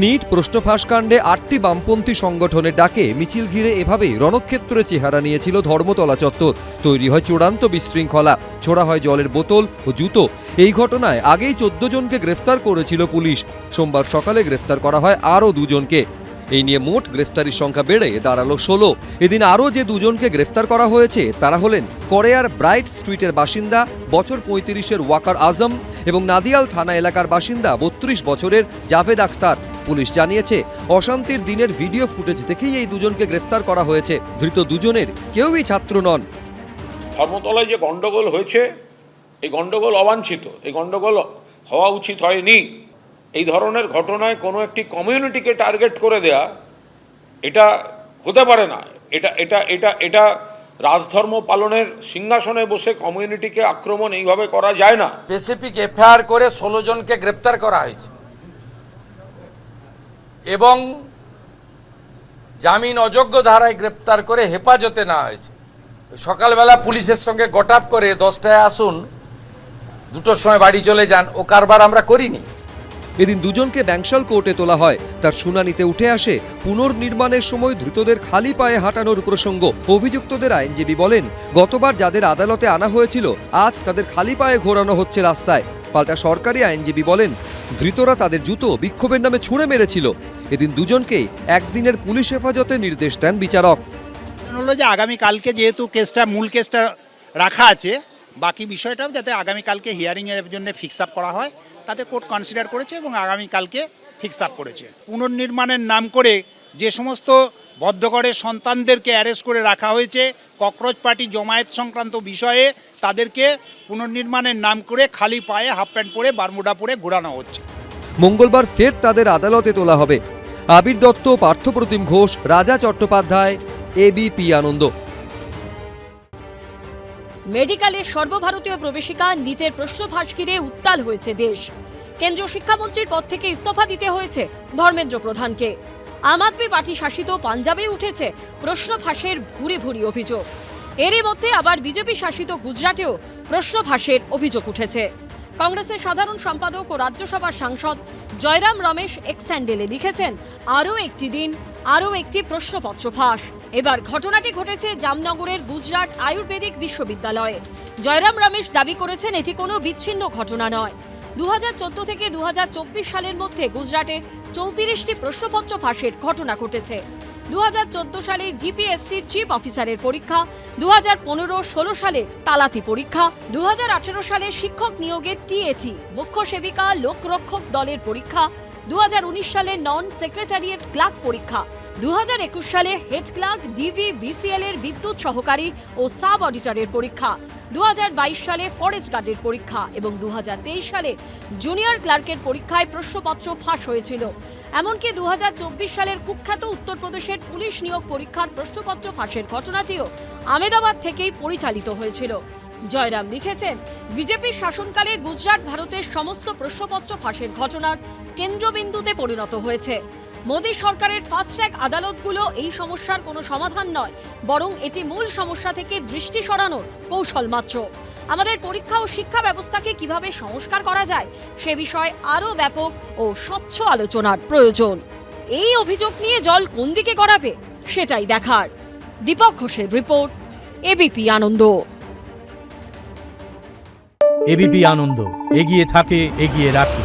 NEET প্রশ্নফাঁস কাণ্ডে 8টি বামপন্থী সংগঠনের ডাকে মিছিল ঘিরে এভাবেই রণক্ষেত্রে চেহারা নিয়েছিল ধর্মতলা চত্বর। তৈরি হয় চূড়ান্ত বিশৃঙ্খলা, ছোড়া হয় জলের বোতল ও জুতো। এই ঘটনায় আগেই 14 জনকে গ্রেফতার করেছিল পুলিশ। সোমবার সকালে গ্রেফতার করা হয় আরও 2 জনকে। এই নিয়ে মোট গ্রেফতারির সংখ্যা বেড়ে দাঁড়ালো 16। এদিন আরও যে 2 জনকে গ্রেফতার করা হয়েছে তারা হলেন করেয়ার ব্রাইট স্ট্রিটের বাসিন্দা বছর 35-এর ওয়াকার আজম এবং নাদিয়াল থানা এলাকার বাসিন্দা 32 বছরের জাভেদ আখতার। পুলিশ জানিয়েছে, অশান্তির দিনের ভিডিও ফুটেজ দেখেই এই 2 জনকে গ্রেফতার করা হয়েছে। ধৃত 2 জনের কেউই ছাত্র নন। ধর্মতলায় যে গন্ডগোল হয়েছে, এই গন্ডগোল অবাঞ্ছিত, এই গন্ডগোল হওয়া উচিত হয়নি। এই ধরনের ঘটনায় কোনো একটি কমিউনিটিকে টার্গেট করে দেয়া এটা হতে পারে না। এটা রাজধর্ম পালনের সিংহাসনে বসে কমিউনিটিকে আক্রমণ এইভাবে করা যায় না। স্পেসিফিক এফআইআর করে 16 জনকে গ্রেপ্তার করা হয়েছে এবং জামিন অযোগ্য ধারায় গ্রেপ্তার করে হেফাজতে নেওয়া হয়েছে। সকালবেলা পুলিশের সঙ্গে গট-আপ করে 10টায় আসুন, 2টোর সময় বাড়ি চলে যান, ও কারবার আমরা করিনি। এদিন 2 জনকে ব্যাংশাল কোর্টে তোলা হয়। তার শুনানিতে উঠে আসে পুনর্নির্মাণের সময় ধৃতদের খালি পায়ে হাঁটানোর প্রসঙ্গ। অভিযুক্তদের আইনজীবী বলেন, গতবার যাদের আদালতে আনা হয়েছিল আজ তাদের খালি পায়ে ঘোরানো হচ্ছে রাস্তায়। পাল্টা সরকারি আইনজীবী বলেন, ধৃতরা তাদের জুতো বিক্ষোভের নামে ছুঁড়ে মেরেছিল। এদিন 2 জনকেই একদিনের পুলিশ হেফাজতে নির্দেশ দেন বিচারক। হলো যে আগামীকালকে যেহেতু মূল কেসটা রাখা আছে, বাকি বিষয়টাও যাতে আগামীকালকে হিয়ারিংয়ের জন্য ফিক্স আপ করা হয় তাতে কোর্ট কনসিডার করেছে এবং আগামীকালকে ফিক্স আপ করেছে। পুনর্নির্মাণের নাম করে যে সমস্ত বদ্ধঘরের সন্তানদেরকে অ্যারেস্ট করে রাখা হয়েছে ককরোচ পার্টি জমায়েত সংক্রান্ত বিষয়ে, তাদেরকে পুনর্নির্মাণের নাম করে খালি পায়ে হাফ প্যান্ট পরে বারমুডা পরে ঘোরানো হচ্ছে। মঙ্গলবার ফের তাদের আদালতে তোলা হবে। আবির দত্ত, পার্থপ্রতিম ঘোষ, রাজা চট্টোপাধ্যায়, এবিপি আনন্দ। মেডিকেলের সর্বভারতীয় প্রবেশিকা নিটের প্রশ্নফাঁস ঘিরে উত্তাল হয়েছে দেশ। কেন্দ্রীয় শিক্ষামন্ত্রীর পদ থেকে ইস্তফা দিতে হয়েছে ধর্মেন্দ্র প্রধানকে। আম আদমি পার্টি শাসিত পাঞ্জাবে উঠেছে প্রশ্নফাঁসের ভুরি ভুরি অভিযোগ। এরই মধ্যে আবার বিজেপি শাসিত গুজরাটেও প্রশ্নফাঁসের অভিযোগ উঠেছে। কংগ্রেসের সাধারণ সম্পাদক ও রাজ্যসভার সাংসদ জয়রাম রমেশ এক্স হ্যান্ডেলে লিখেছেন, আরও একটি দিন, আরও একটি প্রশ্নপত্র ফাঁস। এবার ঘটনাটি ঘটেছে জামনগরের গুজরাট আয়ুর্বেদিক বিশ্ববিদ্যালয়ে। জয়রাম রমেশ দাবি করেছেন, এটি কোনো বিচ্ছিন্ন ঘটনা নয়। 2014 থেকে 2024 সালের মধ্যে গুজরাটে 34টি প্রশ্নপত্র ফাঁসের ঘটনা ঘটেছে। 2014 সালে জিপিএসসি চিফ অফিসারের পরীক্ষা, 2015-16 সালে তালাতি পরীক্ষা, 2018 সালে শিক্ষক নিয়োগের টিএটি মুখ্য সেবিকা লোকরক্ষক দলের পরীক্ষা, 2019 সালে নন সেক্রেটারিয়েট ক্লার্ক পরীক্ষা, 2021 সালে হেড ক্লার্ক ডিভি বিসিএল এর বিদ্যুৎ সহকারী ও সাব অডিটরের পরীক্ষা, 2022 সালে ফরেস্ট গার্ডের পরীক্ষা এবং 2023 সালে জুনিয়র ক্লার্কের পরীক্ষায় প্রশ্নপত্র ফাঁস হয়েছিল। এমনকি 2024 সালের কুখ্যাত উত্তরপ্রদেশের পুলিশ নিয়োগ পরীক্ষার প্রশ্নপত্র ফাঁসের ঘটনাটিও আহমেদাবাদ থেকেই পরিচালিত হয়েছিল। জয়রাম লিখেছেন, বিজেপির শাসনকালে গুজরাট ভারতের সমস্ত প্রশ্নপত্র ফাঁসের ঘটনার কেন্দ্রবিন্দুতে পরিণত হয়েছে। মোদী সরকারের ফাস্ট ট্র্যাক আদালতগুলো এই সমস্যার কোনো সমাধান নয়, বরং এটি মূল সমস্যা থেকে দৃষ্টি সরানোর কৌশল মাত্র। আমাদের পরীক্ষা ও শিক্ষা ব্যবস্থাকে কিভাবে সংস্কার করা যায় সে বিষয়ে আরও ব্যাপক ও স্বচ্ছ আলোচনার প্রয়োজন। এই অভিযোগ নিয়ে জল কোন দিকে গড়াবে সেটাই দেখার। দীপক ঘোষের রিপোর্ট, এবিপি আনন্দ। এবিপি আনন্দ, এগিয়ে থাকে, এগিয়ে রাখে।